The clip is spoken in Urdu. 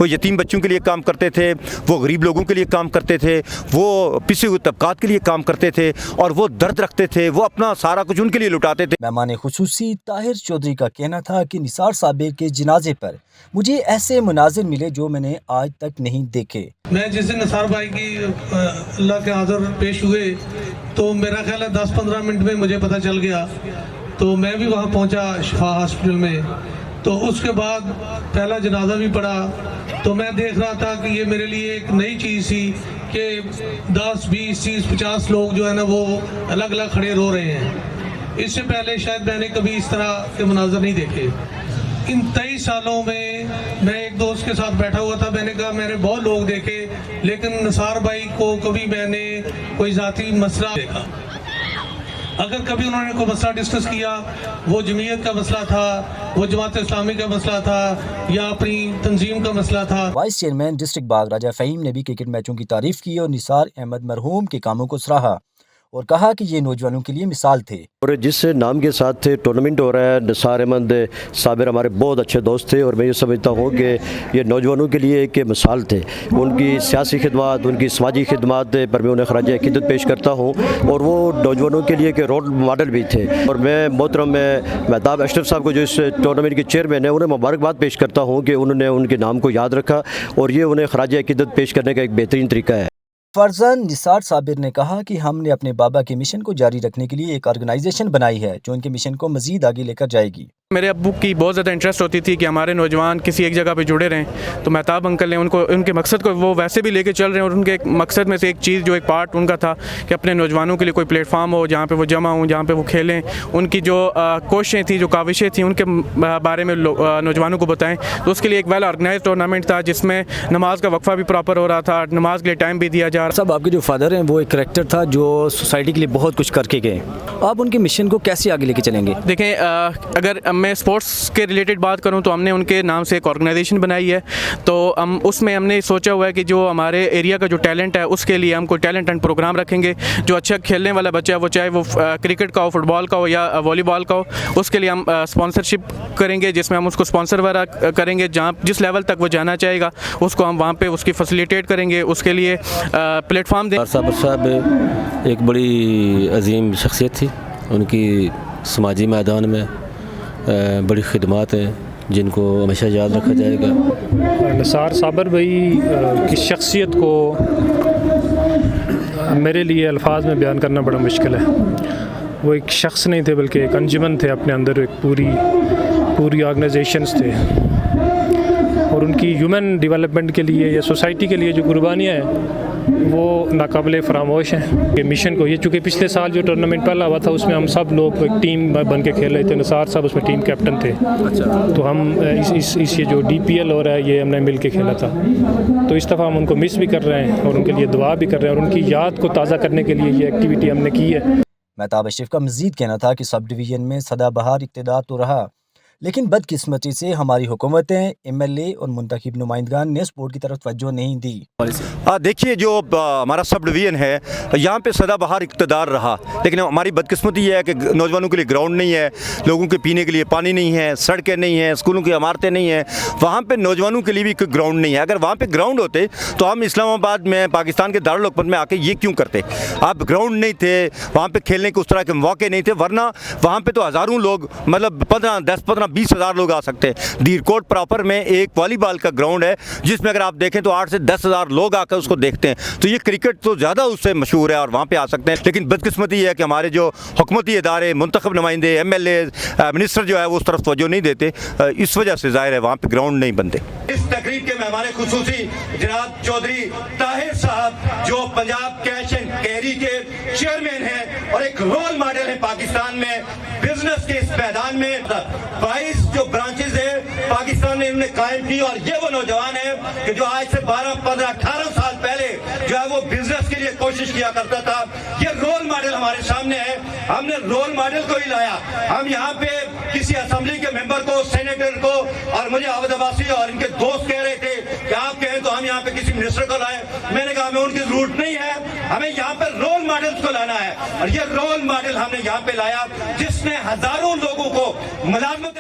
وہ یتیم بچوں کے لیے کام کرتے تھے، وہ غریب لوگوں کے لیے کام کرتے تھے، وہ پسے ہوئے طبقات کے لیے کام کرتے تھے، اور وہ درد رکھتے تھے، وہ اپنا سارا کچھ ان کے لیے لٹاتے تھے۔ مہمان خصوصی طاہر چودھری کا کہنا تھا کہ نثار صابر کے جنازے پر مجھے ایسے مناظر ملے جو میں نے آج تک نہیں دیکھے۔ میں جس دن نثار بھائی کی اللہ کے حاضر پیش ہوئے تو میرا خیال ہے 10-15 منٹ میں مجھے پتہ چل گیا، تو میں بھی وہاں پہنچا شفا ہاسپٹل میں، تو اس کے بعد پہلا جنازہ بھی پڑھا، تو میں دیکھ رہا تھا کہ یہ میرے لیے ایک نئی چیز تھی کہ 10 20 30 50 لوگ جو ہے نا وہ الگ الگ کھڑے رو رہے ہیں۔ اس سے پہلے شاید میں نے کبھی اس طرح کے مناظر نہیں دیکھے۔ ان 23 سالوں میں ایک دوست کے ساتھ بیٹھا ہوا تھا، میں نے کہا میں نے بہت لوگ دیکھے لیکن نثار بھائی کو کبھی میں نے کوئی ذاتی مسئلہ دیکھا۔ اگر کبھی انہوں نے کوئی مسئلہ ڈسکس کیا، وہ جمعیت کا مسئلہ تھا، وہ جماعت اسلامی کا مسئلہ تھا، یا اپنی تنظیم کا مسئلہ تھا۔ وائس چیئرمین ڈسٹرکٹ باغ راجہ فہیم نے بھی کرکٹ میچوں کی تعریف کی اور نثار احمد مرحوم کے کاموں کو سراہا اور کہا کہ یہ نوجوانوں کے لیے مثال تھے۔ اور جس نام کے ساتھ ٹورنامنٹ ہو رہا ہے، نثار احمد صابر ہمارے بہت اچھے دوست تھے، اور میں یہ سمجھتا ہوں کہ یہ نوجوانوں کے لیے ایک مثال تھے۔ ان کی سیاسی خدمات، ان کی سماجی خدمات پر میں انہیں خراج عقیدت پیش کرتا ہوں، اور وہ نوجوانوں کے لیے ایک رول ماڈل بھی تھے۔ اور میں محترم مہتاب اشرف صاحب کو جو اس ٹورنامنٹ کے چیئرمین ہیں، انہیں مبارکباد پیش کرتا ہوں کہ انہوں نے ان کے نام کو یاد رکھا، اور یہ انہیں خراج عقیدت پیش کرنے کا ایک بہترین طریقہ ہے۔ فرزان نثار صابر نے کہا کہ ہم نے اپنے بابا کے مشن کو جاری رکھنے کے لیے ایک آرگنائزیشن بنائی ہے جو ان کے مشن کو مزید آگے لے کر جائے گی۔ میرے ابو کی بہت زیادہ انٹرسٹ ہوتی تھی کہ ہمارے نوجوان کسی ایک جگہ پہ جڑے رہیں، تو مہتاب انکل نے ان کے مقصد کو وہ ویسے بھی لے کے چل رہے ہیں، اور ان کے مقصد میں سے ایک چیز جو ایک پارٹ ان کا تھا کہ اپنے نوجوانوں کے لیے کوئی پلیٹ فارم ہو جہاں پہ وہ جمع ہوں، جہاں پہ وہ کھیلیں، ان کی جو کوششیں تھیں، جو کاوشیں تھیں، ان کے بارے میں نوجوانوں کو بتائیں۔ تو اس کے لیے ایک ویل آرگنائز ٹورنامنٹ تھا جس میں نماز کا وقفہ بھی پراپر ہو رہا تھا، نماز کے لیے ٹائم بھی دیا جا رہا۔ سب آپ کے جو فادر ہیں وہ ایک کریکٹر تھا جو سوسائٹی کے لیے بہت کچھ کر کے گئے، آپ ان کے مشن کو کیسے آگے لے کے چلیں گے؟ دیکھیں، اگر میں اسپورٹس کے ریلیٹڈ بات کروں تو ہم نے ان کے نام سے ایک آرگنائزیشن بنائی ہے، تو اس میں ہم نے سوچا ہوا ہے کہ جو ہمارے ایریا کا جو ٹیلنٹ ہے اس کے لیے ہم کوئی ٹیلنٹ اینڈ پروگرام رکھیں گے۔ جو اچھا کھیلنے والا بچہ ہے، وہ چاہے وہ کرکٹ کا ہو، فٹ بال کا ہو یا والی بال کا ہو، اس کے لیے ہم اسپانسرشپ کریں گے، جس میں ہم اس کو اسپانسر وغیرہ کریں گے، جس لیول تک وہ جانا چاہے گا اس کو ہم وہاں پہ اس کی فیسیلیٹیٹ کریں گے، اس کے لیے پلیٹ فارم دیں۔ صابر صاحب ایک بڑی عظیم شخصیت تھی، ان کی سماجی میدان میں بڑی خدمات ہیں جن کو ہمیشہ یاد رکھا جائے گا۔ نثار صابر بھائی کی شخصیت کو میرے لیے الفاظ میں بیان کرنا بڑا مشکل ہے۔ وہ ایک شخص نہیں تھے بلکہ ایک انجمن تھے، اپنے اندر ایک پوری آرگنائزیشنز تھے، اور ان کی ہیومن ڈیولپمنٹ کے لیے یا سوسائٹی کے لیے جو قربانیاں ہیں وہ ناقابل فراموش ہیں۔ کہ مشن کو یہ چونکہ پچھلے سال جو ٹورنامنٹ پہلا ہوا تھا اس میں ہم سب لوگ ایک ٹیم بن کے کھیل رہے تھے، نثار صاحب اس میں ٹیم کیپٹن تھے، تو ہم اس یہ جو DPL ہو رہا ہے یہ ہم نے مل کے کھیلا تھا، تو اس دفعہ ہم ان کو مس بھی کر رہے ہیں اور ان کے لیے دعا بھی کر رہے ہیں، اور ان کی یاد کو تازہ کرنے کے لیے یہ ایکٹیویٹی ہم نے کی ہے۔ مہتاب اشرف کا مزید کہنا تھا کہ سب ڈویژن میں سدا بہار اقتدار تو رہا، لیکن بدقسمتی سے ہماری حکومتیں، MLA اور منتخب نمائندگان نے سپورٹ کی طرف توجہ نہیں دی۔ دیکھیے، جو ہمارا سب ڈویژن ہے یہاں پہ سدا بہار اقتدار رہا، لیکن ہماری بدقسمتی یہ ہے کہ نوجوانوں کے لیے گراؤنڈ نہیں ہے، لوگوں کے پینے کے لیے پانی نہیں ہے، سڑکیں نہیں ہیں، اسکولوں کی عمارتیں نہیں ہیں، وہاں پہ نوجوانوں کے لیے بھی کوئی گراؤنڈ نہیں ہے۔ اگر وہاں پہ گراؤنڈ ہوتے تو ہم اسلام آباد میں، پاکستان کے دارالحکومت میں آ کے یہ کیوں کرتے؟ اب گراؤنڈ نہیں تھے، وہاں پہ کھیلنے کے اس طرح کے مواقع نہیں تھے، ورنہ وہاں پہ تو ہزاروں لوگ، مطلب 10-15-20 ہزار لوگ آ سکتے ہیں۔ دیرکوٹ پراپر میں ایک والی بال کا گراؤنڈ ہے جس میں اگر آپ دیکھیں تو 8 سے 10 ہزار لوگ آ کر اس کو دیکھتے ہیں، تو یہ کرکٹ تو زیادہ اس سے مشہور ہے اور وہاں پہ آ سکتے ہیں۔ لیکن بدقسمتی یہ ہے کہ ہمارے جو حکومتی ادارے، منتخب نمائندے، MLA، منسٹر جو ہے وہ اس طرف توجہ نہیں دیتے، اس وجہ سے ظاہر ہے وہاں پہ گراؤنڈ نہیں بنتے۔ اس تقریب کے مہمان خصوصی جناب چودھری طاہر صاحب جو پنجاب کیش اینڈ کیری کے چیئرمین ہیں اور ایک رول ماڈل ہے پاکستان میں بزنس کے اس میدان میں، 22 جو برانچز ہیں پاکستان نے انہوں نے قائم کی، اور یہ وہ نوجوان ہیں کہ جو آج سے 12-15-18 سال پہلے جو ہے وہ بزنس کے لیے کوشش کیا کرتا تھا۔ یہ رول ماڈل ہمارے سامنے ہے، ہم نے رول ماڈل کو ہی لایا۔ ہم یہاں پہ کسی اسمبلی کے ممبر کو، سینیٹر کو، اور مجھے عابد عباسی اور ان کے دوست کہہ رہے تھے کہ آپ کہیں تو ہم یہاں پہ کسی منسٹر کو لائیں، میں نے کہا ہمیں ان کی ضرورت نہیں ہے، ہمیں یہاں پہ رول ماڈلز کو لانا ہے، اور یہ رول ماڈل ہم نے یہاں پہ لایا جس نے ہزاروں لوگوں کو ملازمت